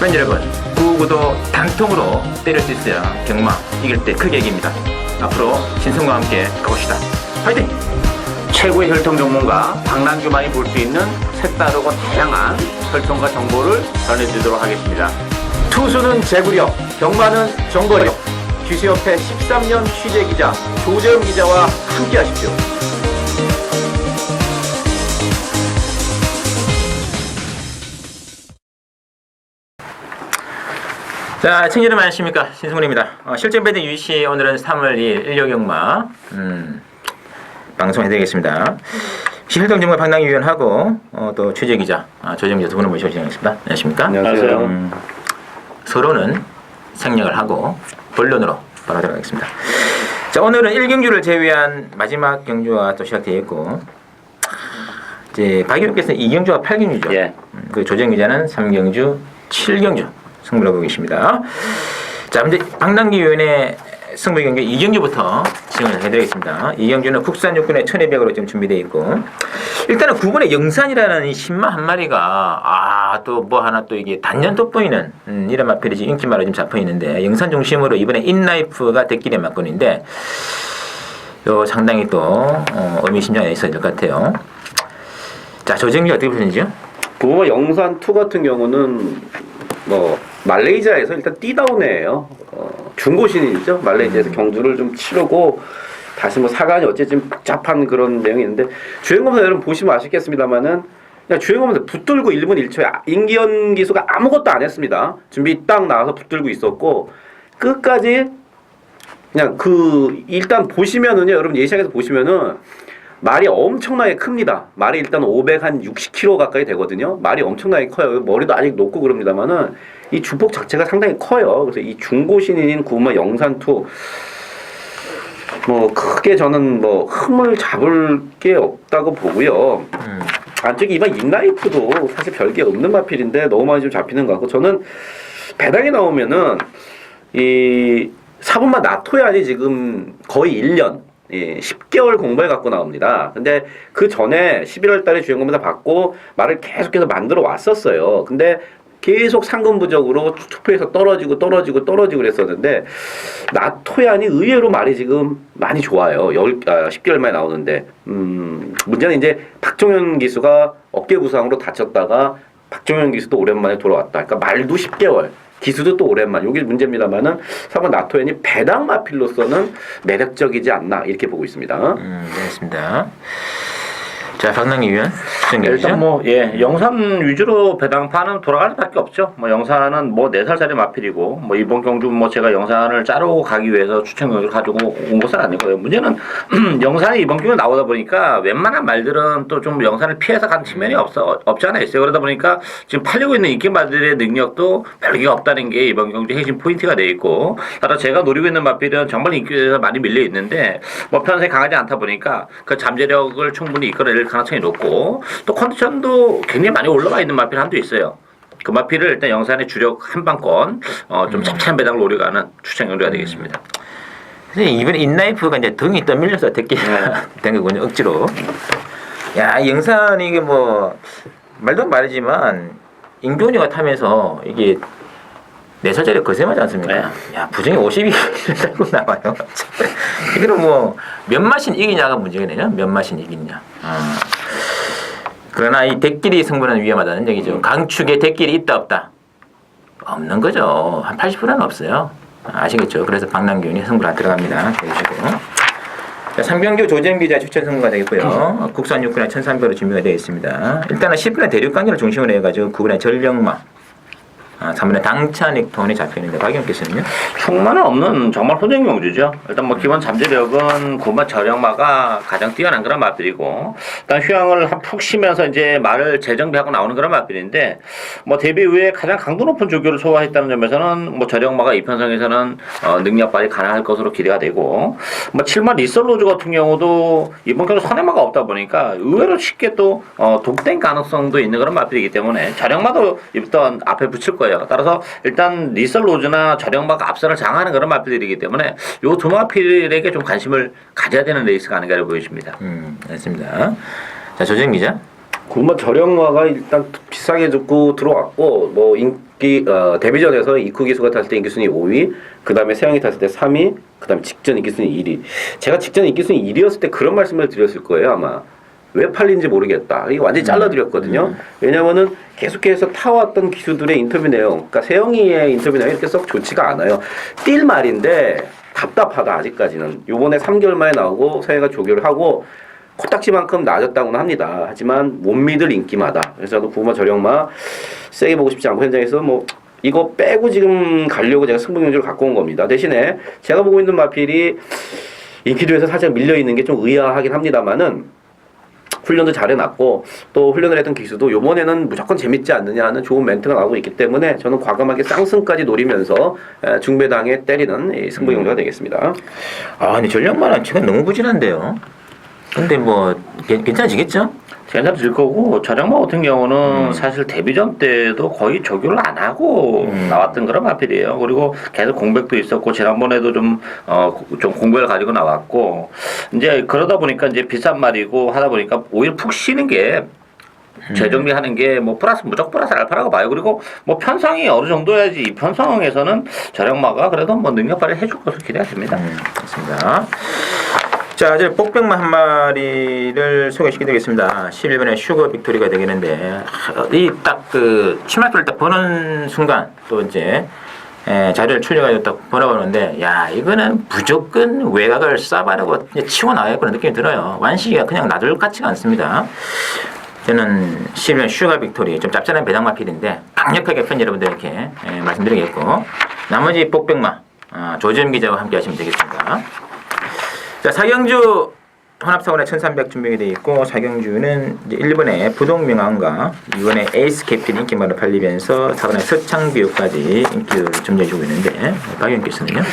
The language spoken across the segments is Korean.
팬 여러분, 999도 단통으로 때릴 수 있어야 경마 이길 때 크게 이깁니다. 앞으로 신성과 함께 가봅시다. 화이팅! 최고의 혈통 전문가 박남규만이 볼 수 있는 색다르고 다양한 혈통과 정보를 전해드리도록 하겠습니다. 투수는 제구력, 경마는 정거력. GC협회 13년 취재기자 조재훈 기자와 함께 하십시오. 자, 청취자 여러분 안녕하십니까? 신승훈입니다. 실전 배팅 유시 오늘은 3월 2일 일요경마 방송해드리겠습니다. 혈통 전문가 박남규 위원하고 또 취재기자 조재훈 기자 두 분을 모시고 진행하겠습니다. 안녕하십니까? 안녕하세요. 서로는 생략을 하고 본론으로 바로 들어가겠습니다. 자, 오늘은 1경주를 제외한 마지막 경주가 또 시작되어 있고 이제 박 의원께서는 2경주와 8경주죠. 예. 그리고 조재훈 기자는 3경주, 7경주 승부를 하고 계십니다. 자, 이제 박남규 의원의 승부 경기 2경주부터 진행을 해드리겠습니다. 2경주는 국산 육군의 1200으로 지금 준비되어 있고 일단은 9번의 영산이라는 이 신마 한 마리가 또 뭐 하나 또 이게 단연 돋보이는 이런 마필이 지금 인기마로 지금 잡혀 있는데 영산 중심으로 이번에 인라이프가 대길의 막건인데 상당히 또 의미심장해 있어야 될 것 같아요. 자, 조정기 어떻게 보시는지요? 부모 영산2 같은 경우는 뭐 말레이시아에서 일단 띠다운이에요. 중고신이죠. 말레이시아에서 경주를 좀 치르고 다시 뭐 사간이 어쨌든 복잡한 그런 내용이 있는데 주행검사 여러분 보시면 아시겠습니다만은 그냥 주행검사 붙들고 1분 1초에 임기현 기수가 아무것도 안 했습니다. 준비 딱 나와서 붙들고 있었고 끝까지 그냥 일단 보시면은요, 여러분 예시장에서 보시면은 말이 엄청나게 큽니다. 말이 일단 560kg 가까이 되거든요. 말이 엄청나게 커요. 머리도 아직 높고 그럽니다만은 이 주폭 자체가 상당히 커요. 그래서 이 중고신인 구마 영산2 뭐 크게 저는 뭐 흠을 잡을 게 없다고 보고요. 안쪽에 이번 인라이프도 사실 별게 없는 마필인데 너무 많이 좀 잡히는 것 같고 저는 배당이 나오면은 이 사분마 나토야니 지금 거의 1년 10개월 공부해 갖고 나옵니다. 근데 그 전에 11월 달에 주행검사 받고 말을 계속해서 만들어 왔었어요. 근데 계속 상근부적으로 투표에서 떨어지고 그랬었는데 나토얀이 의외로 말이 지금 많이 좋아요. 10개월 만에 나오는데 문제는 이제 박종현 기수가 어깨 부상으로 다쳤다가 박종현 기수도 오랜만에 돌아왔다. 그러니까 말도 10개월. 기수도 또 오랜만. 이게 문제입니다만은 사실 나토엔이 배당 마필로서는 매력적이지 않나 이렇게 보고 있습니다. 알겠습니다. 자, 박남규 위원. 일단 영산 위주로 배당파는 돌아갈 수밖에 없죠. 영산은 4살짜리 마필이고 이번 경주 제가 영산을 자르고 가기 위해서 추천 경주를 가지고 온 것은 아니고요. 문제는 영산이 이번 경주 나오다 보니까 웬만한 말들은 또 좀 영산을 피해서 간 측면이 없지 않아 있어요. 그러다 보니까 지금 팔리고 있는 인기 말들의 능력도 별게 없다는 게 이번 경주 핵심 포인트가 돼 있고, 따라 제가 노리고 있는 마필은 정말 인기에서 많이 밀려 있는데 편성이 강하지 않다 보니까 그 잠재력을 충분히 이끌어낼 가능성이 높고 또 컨디션도 굉장히 많이 올라가 있는 마필 한도 있어요. 그 마필을 일단 영산의 주력 한방권 좀 찹찹한 배당을 노려가는 추천 경주가 되겠습니다. 이번에 인라이프가 이제 등이 떠밀려서 됐게 된 거군요. 억지로. 야, 영산이 이게 말도 말이지만 임교훈이가 타면서 이게 4살짜리 거세하지 않습니까? 네. 야, 부정이 50이 달고 나와요. 이거는 몇 마신 이기냐가 문제겠네요. 몇 마신 이기냐. 그러나 이 대끼리 승부는 위험하다는 얘기죠. 강축에 대끼리 있다 없다? 없는 거죠. 한 80%는 없어요. 아시겠죠? 그래서 박남규 의원이 승부를 안 들어갑니다. 해주시고. 자, 3경주 조재훈 기자 추천 승부가 되겠고요. 국산 육군의 1300으로 준비가 되어 있습니다. 일단은 10분의 대륙 관계를 중심으로 해가지고 9분의 전력마 3분의 당찬익 톤이 잡혀있는데 박 의원께서는요? 충만은 없는 정말 호전 경주죠. 일단 기본 잠재력은 고마 저력마가 가장 뛰어난 그런 마필이고, 일단 휴양을 푹 쉬면서 이제 말을 재정비하고 나오는 그런 마필인데 대비 이후에 가장 강도 높은 조교를 소화했다는 점에서는 저력마가 이편성에서는 능력 발휘 가능할 것으로 기대가 되고, 7만 리설로즈 같은 경우도 이번 경우 선행마가 없다 보니까 의외로 쉽게 또 독된 가능성도 있는 그런 마필이기 때문에 저력마도 일단 앞에 붙일 거예요. 따라서 일단 리설로즈나 저력마가 앞선을 장악하는 그런 마필들이기 때문에 이 두 마필에게 좀 관심을 가져야 되는 레이스가 아닌가 보여집니다. 알겠습니다. 자, 조재훈 기자. 구마 저령마가 일단 비싸게 듣고 들어왔고 뭐 인기 데뷔전에서 이쿠 기수가 탔을 때 인기 순위 5위, 그 다음에 세영이 탔을 때 3위, 그 다음에 직전 인기 순위 1위. 제가 직전 인기 순위 1위였을 때 그런 말씀을 드렸을 거예요 아마. 왜 팔린지 모르겠다. 이거 완전히 잘라드렸거든요. 왜냐면은 계속해서 타왔던 기수들의 인터뷰 내용, 그러니까 세영이의 인터뷰 내용이 이렇게 썩 좋지가 않아요. 뛸 말인데 답답하다 아직까지는. 요번에 3개월 만에 나오고 세영이가 조교를 하고 코딱지만큼 나아졌다고는 합니다. 하지만 못 믿을 인기마다. 그래서 저도 구마 저령마 세게 보고 싶지 않고 현장에서 뭐 이거 빼고 지금 가려고 제가 승부경주를 갖고 온 겁니다. 대신에 제가 보고 있는 마필이 인기도에서 살짝 밀려있는 게 좀 의아하긴 합니다만은 훈련도 잘 해놨고 또 훈련을 했던 기수도 요번에는 무조건 재밌지 않느냐 하는 좋은 멘트가 나오고 있기 때문에 저는 과감하게 쌍승까지 노리면서 중배당에 때리는 승부경주가 되겠습니다. 아, 근데 전력만은 최근 너무 부진한데요. 근데 뭐 괜찮아지겠죠? 괜찮을 거고 저장마 같은 경우는 사실 데뷔전 때도 거의 조교를 안 하고 나왔던 그런 마필이에요. 그리고 계속 공백도 있었고 지난번에도 좀 공백을 가지고 나왔고 이제 그러다 보니까 이제 비싼 말이고 하다 보니까 오히려 푹 쉬는 게 재정비하는 게 뭐 무조건 플러스 알파라고 봐요. 그리고 뭐 편성이 어느 정도야지 이 편성에서는 저장마가 그래도 뭐 능력 발휘 해줄 것으로 기대됩니다. 그렇습니다. 자, 이제 복백마 한 마리를 소개시켜드리겠습니다. 11번에 슈거 빅토리가 되겠는데, 이 딱 그 치마표를 딱 보는 순간, 또 이제, 자료를 출력하고 딱 보내보는데, 야, 이거는 무조건 외곽을 쏴바르고 치고 나와야 그런 느낌이 들어요. 완시기가 그냥 놔둘 것 같지가 않습니다. 저는 11번 슈가 빅토리, 좀 짭짤한 배당 마필인데, 강력하게 팬 여러분들에게 말씀드리겠고, 나머지 복백마, 조지현 기자와 함께 하시면 되겠습니다. 자, 사경주 혼합사원에 1300 준비가 되어 있고 사경주는 이제 1번에 부동명왕과 2번에 에이스 캡틴 인기말로 팔리면서 4번에 서창비호까지 인기를 점령해주고 있는데 박영 교수는요?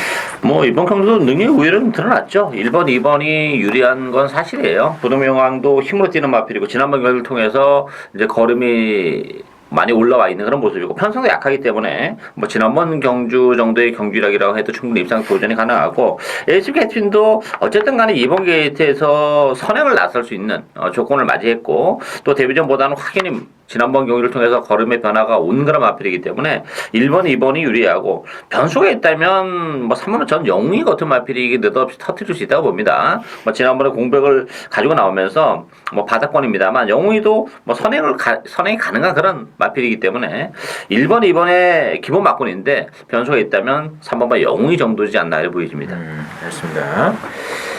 뭐 이번 경주도 능력이 오히려 드러났죠. 1번, 2번이 유리한 건 사실이에요. 부동명왕도 힘으로 뛰는 마필이고 지난번 경기를 통해서 이제 걸음이 많이 올라와 있는 그런 모습이고 편성도 약하기 때문에 뭐 지난번 경주 정도의 경주력이라고 해도 충분히 입상 도전이 가능하고 에이스 캡틴도 어쨌든 간에 이번 게이트에서 선행을 나설 수 있는 조건을 맞이했고 또 데뷔전보다는 확연히 지난번 경기를 통해서 걸음의 변화가 온 그런 마필이기 때문에 1번, 2번이 유리하고 변수가 있다면 뭐 3번은 전 영웅이 같은 마필이 느닷없이 터뜨릴 수 있다고 봅니다. 뭐 지난번에 공백을 가지고 나오면서 뭐 바닥권입니다만 영웅이도 뭐 선행이 가능한 그런 마필이기 때문에 1번, 2번의 기본 막군인데 변수가 있다면 3번과 영웅이 정도지 않나 보여집니다. 그렇습니다.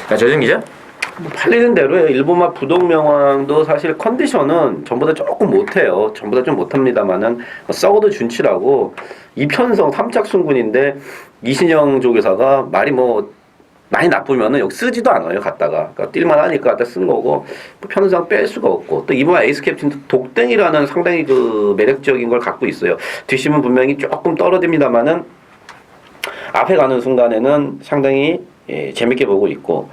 자, 조정 기자. 뭐 팔리는 대로요. 일본마 부동명왕도 사실 컨디션은 전보다 조금 못해요. 전보다 좀 못합니다만은 썩어도 준치라고 이편성 3짝 순군인데 이신영 조교사가 말이 뭐 많이 나쁘면은 여기 쓰지도 않아요. 갔다가 그러니까 뛸만 하니까 갖다 쓴 거고 뭐 편성 뺄 수가 없고 또 이번 에이스 캡틴도 독땡이라는 상당히 그 매력적인 걸 갖고 있어요. 뒷심은 분명히 조금 떨어집니다만은 앞에 가는 순간에는 상당히 재밌게 보고 있고.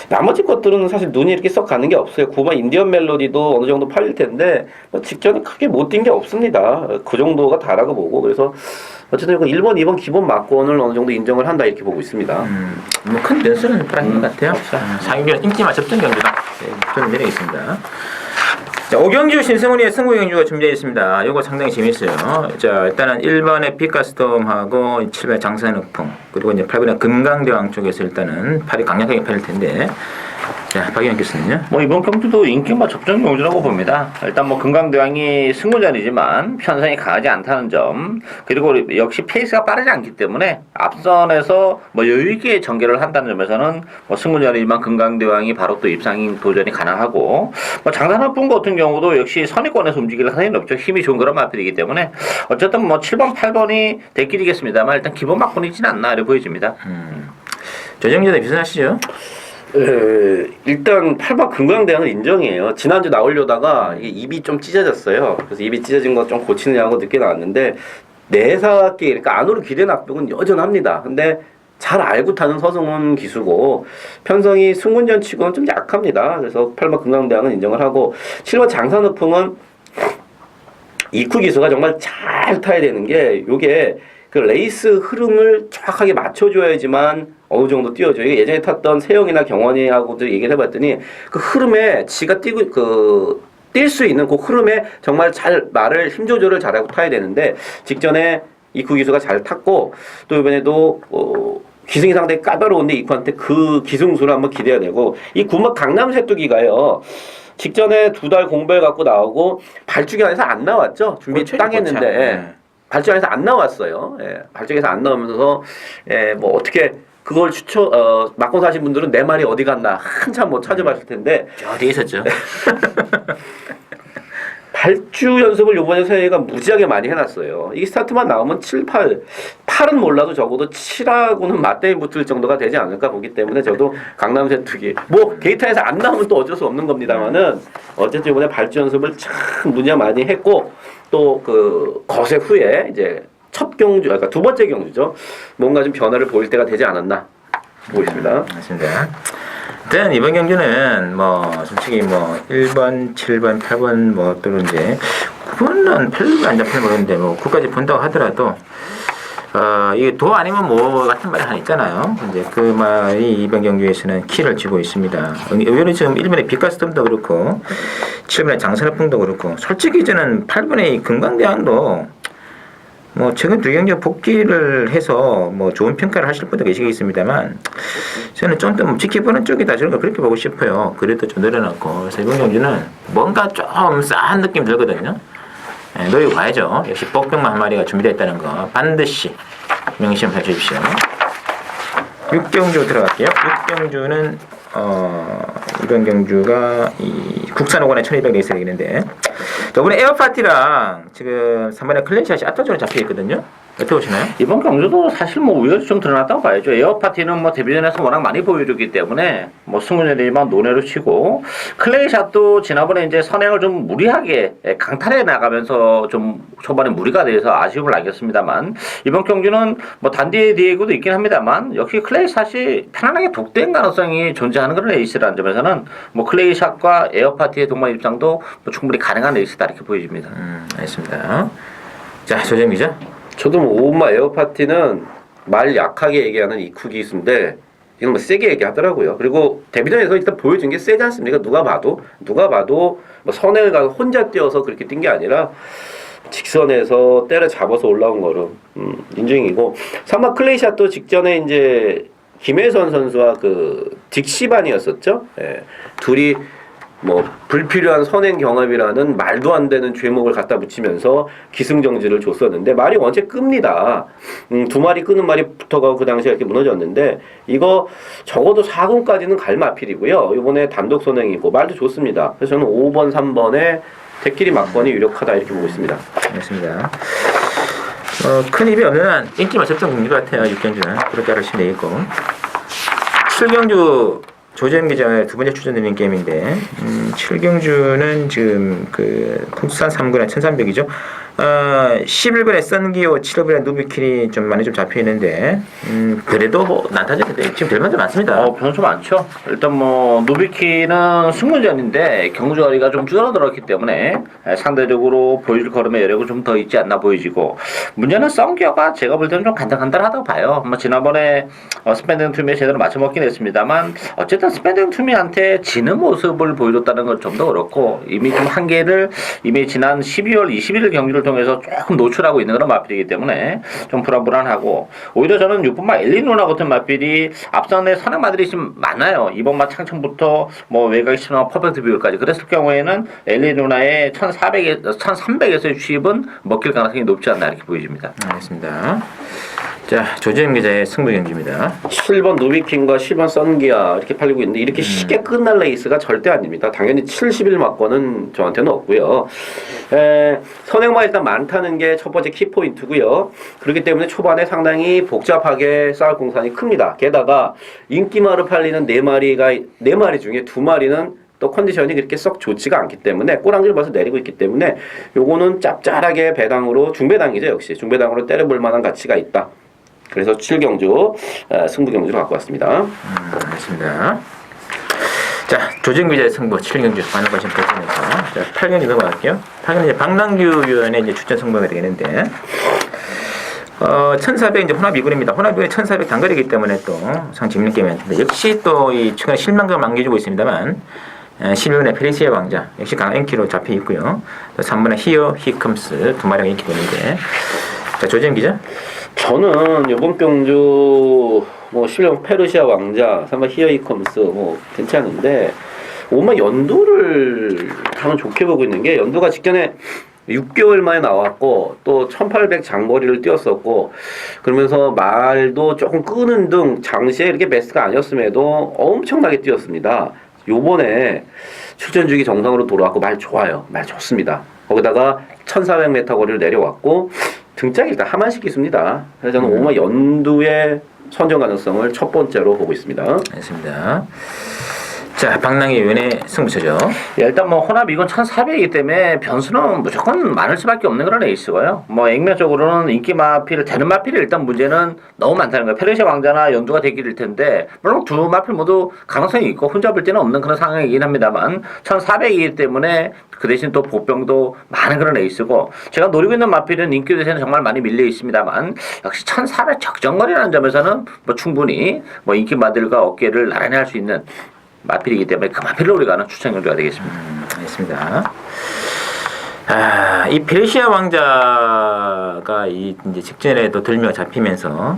나머지 것들은 사실 눈이 이렇게 썩 가는 게 없어요. 9번 인디언 멜로디도 어느 정도 팔릴 텐데 뭐 직전에 크게 못 뛴 게 없습니다. 그 정도가 다라고 보고 그래서 어쨌든 1번, 2번 기본 막권을 어느 정도 인정을 한다 이렇게 보고 있습니다. 뭐 큰 변수는 아닌 것 같아요. 상위권 인기만 접전 경기다. 저는 내리겠습니다. 자, 오경주 신승훈이의 승부 경주가 준비되어 있습니다. 이거 상당히 재밌어요. 자, 일단은 1번의 빛가스톰하고 7번의 장산흑풍 그리고 이제 8번의 금강대왕 쪽에서 일단은 팔이 강력하게 팔릴 텐데. 자, 박희영 교수님요? 뭐 이번 경주도 인기마 접전 경주라고 봅니다. 일단 뭐 금강대왕이 승부전이지만 편성이 강하지 않다는 점 그리고 역시 페이스가 빠르지 않기 때문에 앞선에서 뭐 여유있게 전개를 한다는 점에서는 뭐 승부전이지만 금강대왕이 바로 또 입상인 도전이 가능하고 뭐 장산학분 같은 경우도 역시 선의권에서 움직일 가능성이 높죠. 힘이 좋은 그런 마필이기 때문에 어쨌든 뭐 7번, 8번이 대길이겠습니다만 일단 기본 막군이진 않나 이렇게 보여집니다. 조정전에 비슷하시죠? 일단 8번 금강대왕은 인정이에요. 지난주 나오려다가 이게 입이 좀 찢어졌어요. 그래서 입이 찢어진 거 좀 고치느냐고 늦게 나왔는데 내사기 그러니까 안으로 기대 낙벽은 여전합니다. 근데 잘 알고 타는 서승훈 기수고 편성이 승군전 치고는 좀 약합니다. 그래서 8번 금강대왕은 인정을 하고 7번 장산흑풍은 이쿠 기수가 정말 잘 타야 되는 게 요게 그 레이스 흐름을 정확하게 맞춰줘야지만 어느 정도 뛰어줘요. 이게 예전에 탔던 세영이나 경원이하고도 얘기를 해봤더니 그 흐름에 지가 뛰고 그 뛸 수 있는 그 흐름에 정말 잘 말을 힘 조절을 잘하고 타야 되는데 직전에 이쿠 기수가 잘 탔고 또 이번에도 기승이 상당히 까다로운데 이쿠한테 그 기승수를 한번 기대해야 되고 이 구막 강남 쇠뚜기가요. 직전에 2달 공백 갖고 나오고 발주기관에서 안 나왔죠. 준비 땅 했는데 네. 발주기관에서 안 나왔어요. 예, 발주기관에서 안 나오면서 뭐 어떻게 그걸 막고 사신 분들은 내 말이 어디 갔나 한참 못 찾아봤을 텐데 어디에 있었죠? 발주 연습을 요번에 서해가 무지하게 많이 해놨어요. 이게 스타트만 나오면 7, 8. 8은 몰라도 적어도 7하고는 맞대미 붙을 정도가 되지 않을까 보기 때문에 저도 강남 쇠투기. 뭐 데이터에서 안 나오면 또 어쩔 수 없는 겁니다만은 어쨌든 이번에 발주 연습을 참 무지하게 많이 했고 또 그 거세 후에 이제 첫 경주, 그러니까 두 번째 경주죠. 뭔가 좀 변화를 보일 때가 되지 않았나 보고 있습니다. 맞습니다. 일단 이번 경주는 뭐 솔직히 뭐 1번, 7번, 8번 뭐 또 이제 9번은 별로 안 잡히는 모르는데 뭐 9까지 본다고 하더라도 이게 도 아니면 뭐 같은 말이 하나 있잖아요. 이제 그 말이 이번 경주에서는 키를 쥐고 있습니다. 의외로 지금 1번의 빛가스톰도 그렇고 7번의 장선호풍도 그렇고 솔직히 저는 8번의 금강대왕도 뭐 최근 두 경기 복귀를 해서 뭐 좋은 평가를 하실 분도 계시겠습니다만 저는 좀 더 지켜보는 쪽이다 저는 그렇게 보고 싶어요. 그래도 좀 늘어났고 그래서 이번 경기는 뭔가 좀 싸한 느낌 들거든요. 네, 노리고 가야죠. 역시 복병만 한 마리가 준비되어 있다는 거 반드시 명심해 주십시오. 6경주 들어갈게요. 6경주는 이번 경주가 이 국산5관에 1200 레이스가 되겠는데 이번에 에어파티랑 지금 3번에 클랜샷이 압도적으로 잡혀있거든요. 어떻게 보시나요? 이번 경주도 사실 뭐 우열이 좀 드러났다고 봐야죠. 에어파티는 뭐 데뷔전에서 워낙 많이 보여줬기 때문에 뭐 승훈이만 논외로 치고 클레이샷도 지난번에 이제 선행을 좀 무리하게 강탈해 나가면서 좀 초반에 무리가 돼서 아쉬움을 남겼습니다만 이번 경주는 뭐 단디 디에고도 있긴 합니다만 역시 클레이샷이 편안하게 독된 가능성이 존재하는 그런 레이스라는 점에서는 뭐 클레이샷과 에어파티의 동반 입장도 뭐 충분히 가능한 레이스다 이렇게 보여집니다. 알겠습니다. 자, 조정 기자. 저도 뭐 오마 에어파티는 말 약하게 얘기하는 이쿠 기수인데 이건 뭐 세게 얘기하더라고요. 그리고 데뷔전에서 일단 보여준 게 세지 않습니까? 누가 봐도 뭐 선행을 가서 혼자 뛰어서 그렇게 뛴 게 아니라 직선에서 때려잡아서 올라온 거로 인증이고 3번 클레이샷도 직전에 이제 김혜선 선수와 그 딕시반이었었죠. 예, 둘이 뭐 불필요한 선행 경합이라는 말도 안 되는 죄목을 갖다 붙이면서 기승정지를 줬었는데 말이 원체 끕니다. 두 마리 끄는 말이 붙어가고 그 당시에 이렇게 무너졌는데 이거 적어도 4군까지는 갈 마필이고요. 이번에 단독 선행이고 말도 좋습니다. 그래서 저는 5번, 3번에 대끼리 막번이 유력하다 이렇게 보고 있습니다. 알겠습니다. 큰 힘이 없는 한 인기만 접점 경기 같아요. 6경주는 그렇게 하시면 되겠고 7경주 조재현 기자의 두 번째 출전되는 게임인데 7경주는 지금 그 국산 3군의 1300이죠. 11번에 썬기오 7번에 누비킬이 좀 많이 좀 잡혀 있는데 그래도 난타전인데 지금 될 만도 많습니다. 변수 많죠. 일단 뭐 누비키는 승무전인데 경주거리가 좀 줄어들었기 때문에 상대적으로 보여줄 걸음의 여력은 좀 더 있지 않나 보여지고 문제는 썬기어가 제가 볼 때는 좀 간당간당하다고 봐요. 뭐 지난번에 스펜딩 투미에 제대로 맞춰먹긴 했습니다만 어쨌든 스펜딩 투미한테 지는 모습을 보여줬다는 건 좀 더 그렇고 이미 좀 한계를 이미 지난 12월 21일 경기를 통해서 조금 노출하고 있는 그런 마필이기 때문에 좀 불안불안하고 오히려 저는 6번마 엘리누나 같은 마필이 앞선에 선행마들이 좀 많아요. 2번마 창천부터 뭐 외곽 신화 퍼펙트 비율까지 그랬을 경우에는 엘리누나의 1300에서의 취입은 먹힐 가능성이 높지 않나 이렇게 보여집니다. 알겠습니다. 자, 조재현 기자의 승부 경기입니다. 7번 누비킹과 10번 썬기아 이렇게 팔리고 있는데 이렇게 쉽게 끝날 레이스가 절대 아닙니다. 당연히 71 막권은 저한테는 없고요. 선행마 일단 많다는 게 첫 번째 키포인트고요. 그렇기 때문에 초반에 상당히 복잡하게 싸울 공산이 큽니다. 게다가 인기마로 팔리는 4마리 중에 2마리는 또 컨디션이 그렇게 썩 좋지가 않기 때문에 꼬랑지를 벌써 내리고 있기 때문에 요거는 짭짤하게 배당으로 중배당이죠. 역시 중배당으로 때려볼 만한 가치가 있다. 그래서 7경주 승부 경주로 갖고 왔습니다. 알겠습니다. 자, 조정 기자의 승부 7경주 많은 관심 부탁드립니다. 자, 8경주 넘어갈게요. 8경주 이제 박남규 위원의 이제 출전 승부가 되겠는데 1400 이제 혼합 2군입니다. 혼합 2군이 1400 단거리이기 때문에 또 상 재밌는 게임이었는데 역시 또 이 최근에 실망감을 안겨주고 있습니다만 16번에 페르시아 왕자 역시 강한 인기로 잡혀 있고요. 또 3번에 히어 히컴스 두 마리가 인기 보는데 자 조재현 기자. 저는 이번 경주 뭐 실력 페르시아 왕자, 3번 히어이컴스 뭐 괜찮은데 5번 연두를 가장 좋게 보고 있는 게 연두가 직전에 6개월 만에 나왔고 또 1800 장거리를 뛰었었고 그러면서 말도 조금 끄는 등 장시에 이렇게 베스트가 아니었음에도 엄청나게 뛰었습니다. 요번에 출전주기 정상으로 돌아왔고 말 좋아요. 말 좋습니다. 거기다가 1400m 거리를 내려왔고 등짝이 일단 하만식 기수입니다. 그래서 저는 5번 연두의 선정 가능성을 첫 번째로 보고 있습니다. 알겠습니다. 자, 박랑의 위원의 승부처죠. 예, 일단 뭐 혼합 이건 1,400이기 때문에 변수는 무조건 많을 수밖에 없는 그런 레이스고요. 뭐 액면적으로는 인기 마필 되는 마필이 일단 문제는 너무 많다는 거예요. 페르시아 왕자나 연두가 되기 될 텐데 물론 두 마필 모두 가능성이 있고 혼잡을 때는 없는 그런 상황이긴 합니다만 1,400이기 때문에 그 대신 또 보병도 많은 그런 레이스고 제가 노리고 있는 마필은 인기 대세는 정말 많이 밀려 있습니다만 역시 1,400 적정거리라는 점에서는 뭐 충분히 뭐 인기 마들과 어깨를 나란히 할 수 있는 마필이기 때문에 그 마필로 우리가 추천 경주가 되겠습니다. 알겠습니다. 아, 이 페르시아 왕자가 이 이제 직전에도 들며 잡히면서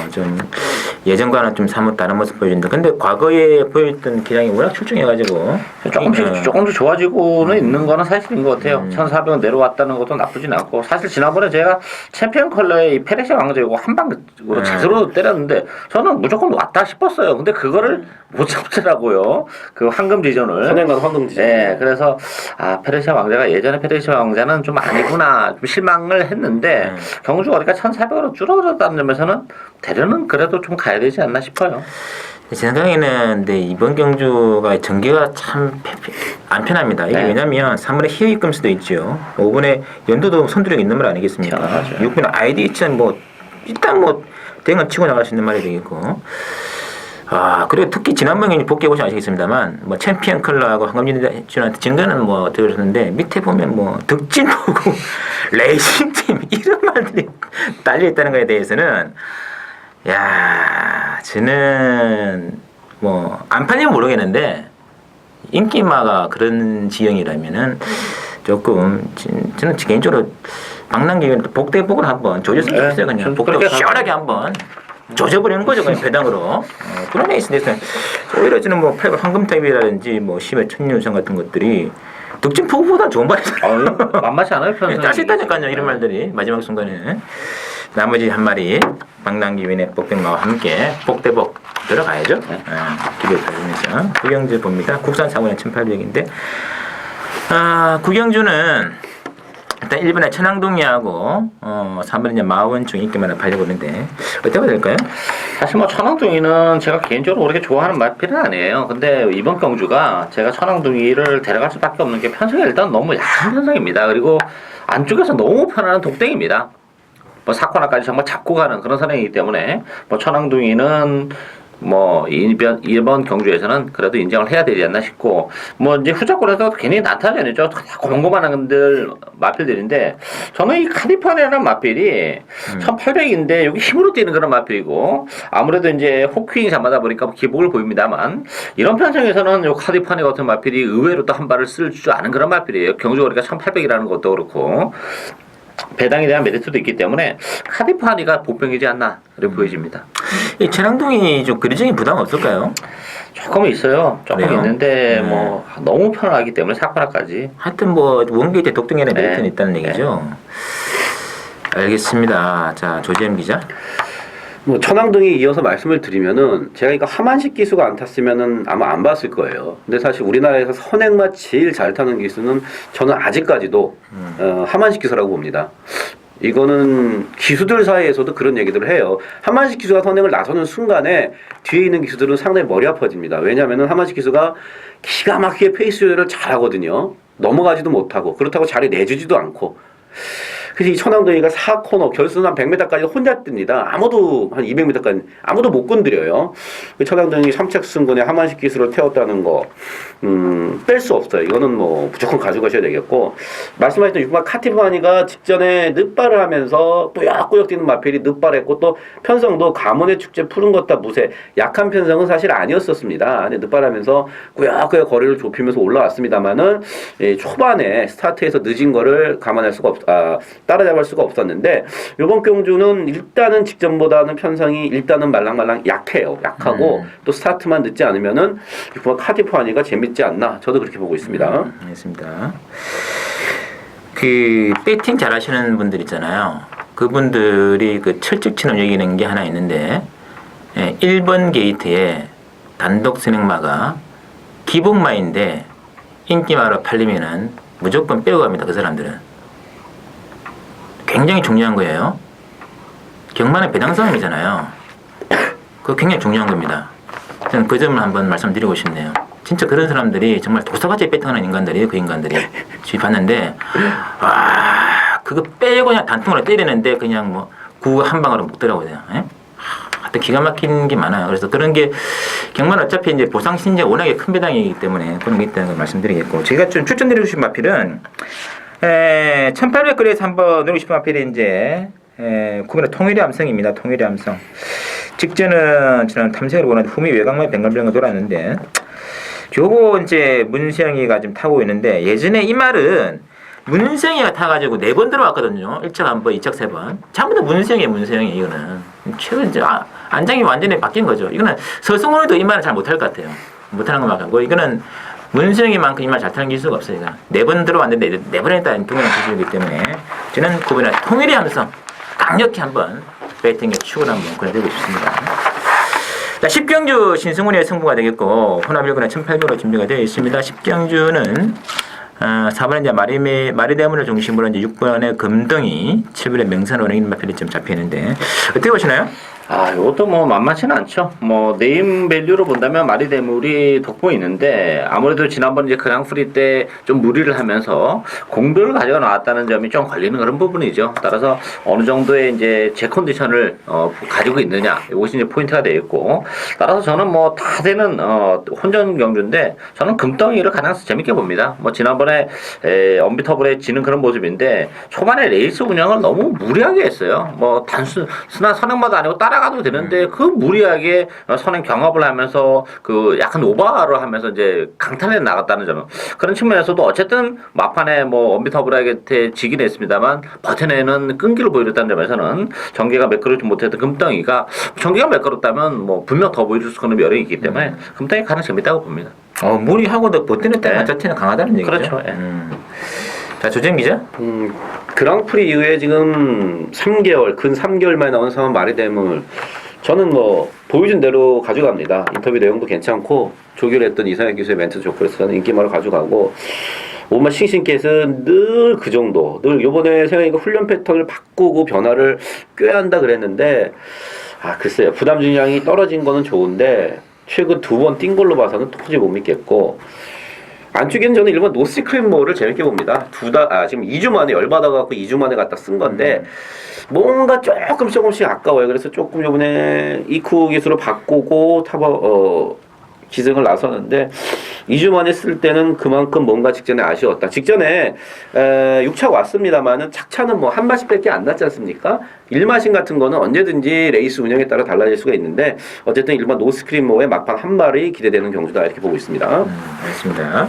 좀 예전과는 좀 사뭇 다른 모습 보여준다. 근데 과거에 보였던 기량이 워낙 출중해가지고 조금씩 좋아지고는 있는 거는 사실인 것 같아요. 1,400원 내려왔다는 것도 나쁘진 않고 사실 지난번에 제가 챔피언 컬러의 이 페르시아 왕자이고 한 방으로 제대로 때렸는데 저는 무조건 왔다 싶었어요. 근데 그거를 못 잡더라고요. 그 황금 지전을. 선행과 황금 지전. 네, 그래서 아 페르시아 왕자가 예전에 페르시아 왕자는 좀 아니구나 좀 실망을 했는데 경주가 우리가 1,400으로 줄어들었다는 점에서는 대련은 그래도 좀 가야 되지 않나 싶어요. 제 생각에는 근데 이번 경주가 전개가 참 안 편합니다. 이게 네. 왜냐면 3번에 히어이금스도 있죠. 5번에 연도도 선두력 있는 말 아니겠습니까? 맞아요. 6번에 아이디치는 뭐 일단 뭐 대응을 치고 나갈 수 있는 말이 되겠고. 아 그리고 특히 지난번에 복귀해 보시면 아시겠습니다만 뭐 챔피언 컬러하고 황금진한테 진 거는 뭐 들었는데 밑에 보면 뭐 득진 보고 레이싱팀 이런 말들이 딸려 있다는 거에 대해서는 야 저는 뭐 안 팔리면 모르겠는데 인기마가 그런 지형이라면은 조금 저는 개인적으로 박랑기는 복대복을 한번 조졌으면 좋겠어요. 그냥 복대 시원하게 한번 조져버리는 거죠, 그냥 배당으로. 그런 레이스에서 오히려 저는 뭐 8번 황금탑이라든지 뭐 10회 천년유상 같은 것들이 득점 포구보다 좋은 말이잖아요. 만만치 않아요, 편성이. 짤수 있다니까요, 이런 말들이. 마지막 순간에. 나머지 한 마리, 박랑기 위원의 복대마와 함께 복대복 들어가야죠. 기대 가지면서. 구경주 봅니다. 국산 사고는 1800인데. 구경주는 일단 1번에 천왕동이하고 3번에 이제 마원중 인기만을 팔려보는데 어떻게 봐야 될까요? 사실 뭐 천왕둥이는 제가 개인적으로 그렇게 좋아하는 마필은 아니에요. 근데 이번 경주가 제가 천왕둥이를 데려갈 수밖에 없는 게 편성이 일단 너무 약한 편성입니다. 그리고 안쪽에서 너무 편안한 독댕입니다. 뭐 사코나까지 정말 잡고 가는 그런 선행이기 때문에 뭐 천왕둥이는 뭐 이번 경주에서는 그래도 인정을 해야 되지 않나 싶고 뭐 이제 후자골에서 괜히 난타전이죠. 고만고만한 분들 마필들인데 저는 이 카디판이라는 마필이 1800인데 여기 힘으로 뛰는 그런 마필이고 아무래도 이제 호크윙 잡아다 보니까 기복을 보입니다만 이런 편성에서는 요 카디판이 같은 마필이 의외로 또 한 발을 쓸 줄 아는 그런 마필이에요. 경주거리가 1800이라는 것도 그렇고 배당에 대한 메리트도 있기 때문에 카디파니가 보병이지 않나 그렇게 보여집니다. 이 천왕동이 좀 거리적인 부담 없을까요? 조금 있어요. 조금 그래요? 있는데 뭐 너무 편하기 때문에 사쿠라까지. 하여튼 뭐 원게이트 독등에는 메리트는 네. 있다는 얘기죠. 알겠습니다. 자 조재현 기자. 뭐 천왕동에 이어서 말씀을 드리면은 제가 이거 하만식 기수가 안 탔으면은 아마 안 봤을 거예요. 근데 사실 우리나라에서 선행맛 제일 잘 타는 기수는 저는 아직까지도 하만식 기수라고 봅니다. 이거는 기수들 사이에서도 그런 얘기들을 해요. 하만식 기수가 선행을 나서는 순간에 뒤에 있는 기수들은 상당히 머리 아파집니다. 왜냐하면은 하만식 기수가 기가 막히게 페이스 조절을 잘하거든요. 넘어가지도 못하고 그렇다고 자리 내주지도 않고. 그래서 이 천왕동이가 4코너 결승 한 100m까지 혼자 뜹니다. 아무도 한 200m까지 아무도 못 건드려요. 천왕동이 3차 승군에 하만식 기술을 태웠다는 거 뺄 수 없어요. 이거는 뭐 무조건 가져가셔야 되겠고 말씀하셨던 6번 카티파니가 직전에 늦발을 하면서 꾸역꾸역 뛰는 마필이 늦발했고 또 편성도 가문의 축제 푸른 것 다 무쇠 약한 편성은 사실 아니었었습니다. 근데 늦발하면서 꾸역꾸역 거리를 좁히면서 올라왔습니다만은 초반에 스타트에서 늦은 거를 감안할 수가 따라잡을 수가 없었는데 이번 경주는 일단은 직전보다는 편성이 일단은 말랑말랑 약하고 또 스타트만 늦지 않으면은 6번 카티파니가 재밌지 않나 저도 그렇게 보고 있습니다. 알겠습니다. 그 배팅 잘하시는 분들 있잖아요. 그분들이 그 철쭉처럼 여기는 게 하나 있는데 1번 게이트에 단독 선행마가 기복마인데 인기마로 팔리면은 무조건 빼고 갑니다. 그 사람들은. 굉장히 중요한 거예요. 경마는 배당성임이잖아요. 그거 굉장히 중요한 겁니다. 저는 그 점을 한번 말씀드리고 싶네요. 진짜 그런 사람들이 정말 도사같이 배팅하는 인간들이에요. 그 인간들이. 주위 봤는데 와 그거 빼고 그냥 단통으로 때리는데 그냥 뭐 구가 한 방으로 먹더라고요. 하여튼 기가 막힌 게 많아요. 그래서 그런 게 경마는 어차피 이제 보상 신재가 워낙에 큰 배당이기 때문에 그런 게 있다는 걸 말씀드리겠고 제가 좀 추천드리고 싶은 마필은 1800거리에서 한번 노리고 싶은 마필이 이제 구변의 통일의 함성입니다. 통일의 함성. 직전은 저는 탐색을 보는데 후미 외곽만 뱅글뱅글 돌았는데 요거 이제 문세영이가 지금 타고 있는데 예전에 이 말은 문세영이가 타가지고 4번 들어왔거든요. 1차 1번, 2차 3번. 전부 다 문세영이 이거는. 최근 이제 안장이 완전히 바뀐 거죠. 이거는 서승훈이도 이 말을 잘 못할 것 같아요. 못하는 것만 같고 이거는 문세영이만큼 이 말 잘 타는 기수가 없어요. 이거. 4번 들어왔는데 4번 했다 둥근한 기술이기 때문에 저는 구변의 통일의 함성 강력히 한번 배팅에 축을 한번 보내드리고 싶습니다. 자, 10경주 신승훈의 승부가 되겠고 호남일군의 1800으로 준비가 되어 있습니다. 10경주는 4번에 이제 마리대문을 중심으로 이제 6번의 금덩이, 7번의 명산호랑 이런 마필이 좀 잡혀 있는데 어떻게 보시나요? 이것도 뭐 만만치는 않죠. 뭐 네임 밸류로 본다면 마리대물이 돋보이는데 아무래도 지난번 이제 그랑프리 때 좀 무리를 하면서 공들을 가져가 나왔다는 점이 좀 걸리는 그런 부분이죠. 따라서 어느 정도의 이제 제 컨디션을 가지고 있느냐 이것이 이제 포인트가 되겠고 따라서 저는 뭐 다 되는 혼전 경주인데 저는 금덩이를 가장 재밌게 봅니다. 뭐 지난번에 언비터블에 지는 그런 모습인데 초반에 레이스 운영을 너무 무리하게 했어요. 뭐 단순한 선행마도 아니고 따라가도 되는데 그 무리하게 선행 경합을 하면서 그 약간 오버를 하면서 이제 강탈해 나갔다는 점 그런 측면에서도 어쨌든 막판에 뭐 언비터블에게 지긴 했습니다만 버텨내는 끈기를 보여줬다는 점에서는 전개가 매끄럽지 못했던 금덩이가 전개가 매끄럽다면 뭐 분명 더 보여줄 수 있는 면이 있기 때문에 금덩이 가장 재밌다고 봅니다. 무리하고도 버티는 자체는 강하다는 얘기죠. 그렇죠. 자, 조재현 기자. 그랑프리 이후에 지금 3개월, 근 3개월 만에 나온 상황 마리대물 저는 뭐 보여준 대로 가져갑니다. 인터뷰 내용도 괜찮고 조결했던 이상혁 기수의 멘트도 좋고 그래서 저는 인기말로 가져가고 오마 싱싱께서는 늘 그 정도 늘 요번에 생각이가 훈련 패턴을 바꾸고 변화를 꾀야 한다 그랬는데 글쎄요 부담 중량이 떨어진 거는 좋은데 최근 2번 뛴 걸로 봐서는 도저히 못 믿겠고 안쪽에는 저는 일본 노시크림모를 재밌게 봅니다. 지금 2주 만에 열받아갖고 2주 만에 갖다 쓴 건데, 뭔가 조금씩 아까워요. 그래서 조금 요번에 이쿠 기술로 바꾸고 기승을 나서는데, 2주 만에 쓸 때는 그만큼 뭔가 직전에 아쉬웠다. 직전에 6차 왔습니다만은 착차는 뭐 한 마씩밖에 안 났지 않습니까? 1마신 같은 거는 언제든지 레이스 운영에 따라 달라질 수가 있는데 어쨌든 일반 노스크림모의 막판 한 발이 기대되는 경주다 이렇게 보고 있습니다. 알겠습니다.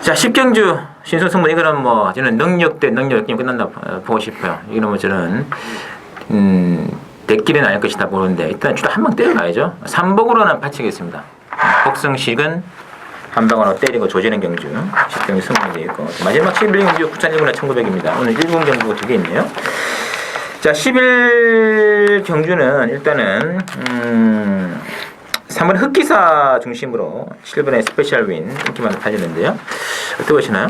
자, 10경주 신선승부 이거는 뭐 저는 능력 대 능력 게임 끝난다 보고 싶어요. 이거는 뭐 저는 대길은 아닐 것이다 보는데 일단 주로 한 방 때려놔야죠. 3복으로는 바치겠습니다. 복승식은 한 방으로 때리고 조지는 경주 10경주 승부가 되어 있고 마지막 11경주 9,100원에 1,900입니다. 오늘 1분 경주가 2개 있네요. 자, 11경주는 일단은 3번 흑기사 중심으로 7번의 스페셜 윈 인기만 달렸는데요. 어떻게 보시나요?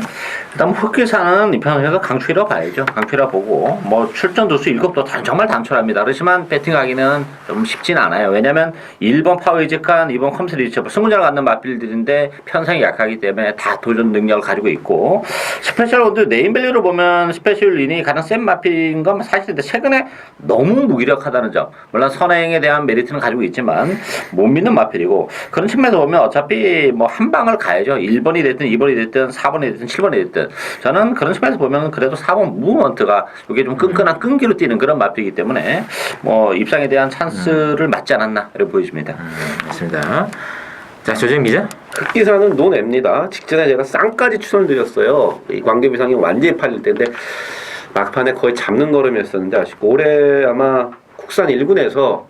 일단 흑기사는 이편에서 강추이라고 봐야죠. 강추이라 보고 뭐 출전 두수 7도 정말 당철합니다. 그렇지만 배팅하기는 좀 쉽진 않아요. 왜냐하면 1번 파워이직한 2번 컴스 리처 승부자를 갖는 맞빌들인데 편성이 약하기 때문에 다 도전 능력을 가지고 있고 스페셜 원드 네임밸류로 보면 스페셜 윈이 가장 센 맞필인 건 사실인데 최근에 너무 무기력하다는 점. 물론 선행에 대한 메리트는 가지고 있지만 못 믿는 맞필이고 그런 측면에서 보면 어차피 뭐 한 방을 가야죠. 1번이 됐든 2번이 됐든 4번이 됐든 7번이 됐든 저는 그런 측면에서 보면 그래도 4번 무브먼트가 이게 좀 끈끈한 끈기로 뛰는 그런 맞필이기 때문에 뭐 입상에 대한 찬스를 맞지 않았나 이렇게 보여집니다. 맞습니다. 자, 조정 기자. 흑기사는 논앱니다. 직전에 제가 쌍까지 추천을 드렸어요. 이 광교비상이 완전히 팔릴 때인데 막판에 거의 잡는 걸음이었었는데 아쉽고 올해 아마 국산 1군에서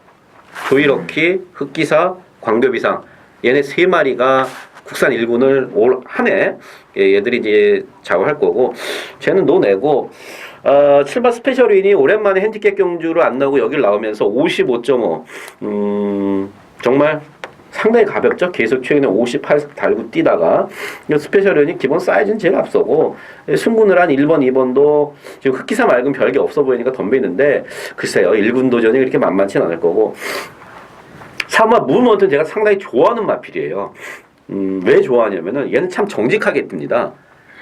조이러키, 흑기사, 광교비상 얘네 세 마리가 국산 1군을 올 한 해 얘들이 이제 작업할 거고 쟤는 논내고 7번 스페셜 윈이 오랜만에 핸디캡 경주로 안 나오고 여길 나오면서 55.5 정말 상당히 가볍죠. 계속 최근에 58 달고 뛰다가 스페셜 윈이 기본 사이즈는 제일 앞서고 승군을 한 1번, 2번도 지금 흑기사 말고는 별게 없어 보이니까 덤비는데 글쎄요. 1군 도전이 그렇게 만만치는 않을 거고 3번 무브먼트는 제가 상당히 좋아하는 마필이에요. 왜 좋아하냐면은 얘는 참 정직하게 뜹니다.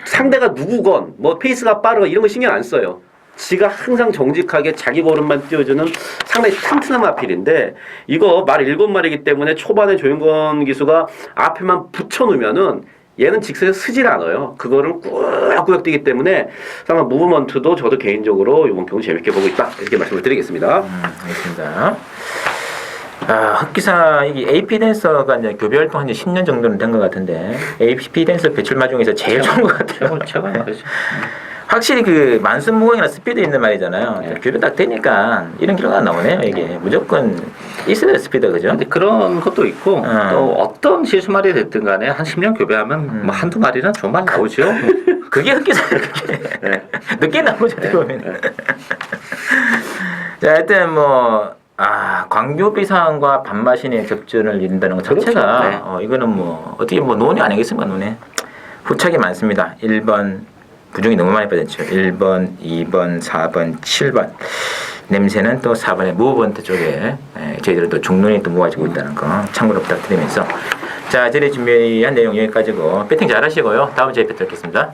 상대가 누구건 뭐 페이스가 빠르고 이런 거 신경 안 써요. 지가 항상 정직하게 자기 걸음만 띄워주는 상당히 튼튼한 마필인데 이거 말 7마리이기 때문에 초반에 조용건 기수가 앞에만 붙여놓으면은 얘는 직선에 쓰질 않아요. 그거를 꾸역꾸역 뛰기 때문에 아마 무브먼트도 저도 개인적으로 이번 경우 재밌게 보고 있다 이렇게 말씀을 드리겠습니다. 알겠습니다. 흑기사 이게 AP 댄서가 이제 교배 활동 한 10년 정도는 된 것 같은데 AP 댄서 배출마 중에서 제일 좋은 것 같아요. 최고는 그렇죠. 확실히 그 만순무공이나 스피드 있는 말이잖아요. 네. 교배 딱 되니까 이런 결과가 나오네요. 이게 무조건 있어야 스피드 그죠? 근데 그런 것도 있고 또 어떤 실수말이 됐든 간에 한 10년 교배하면 뭐 한두 마리는 정말 나오죠. 그게 흑기사예요. 그게. 네. 늦게 나오죠. 네. 보면. 네. 자, 하여튼 뭐 광교비상과 반마신의 접전을 이룬다는 것 자체가 그렇죠. 네. 이거는 뭐 어떻게 뭐 논이 아니겠습니까? 논에 후착이 많습니다. 1번 부중이 너무 많이 빠졌죠. 1번, 2번, 4번, 7번. 냄새는 또 4번의 무브먼트 쪽에 저희들은 또 중론이 또 모아지고 있다는 거 참고로 부탁드리면서 자, 저희 준비한 내용 여기까지고 배팅 잘 하시고요. 다음 주에 뵙도록 하겠습니다.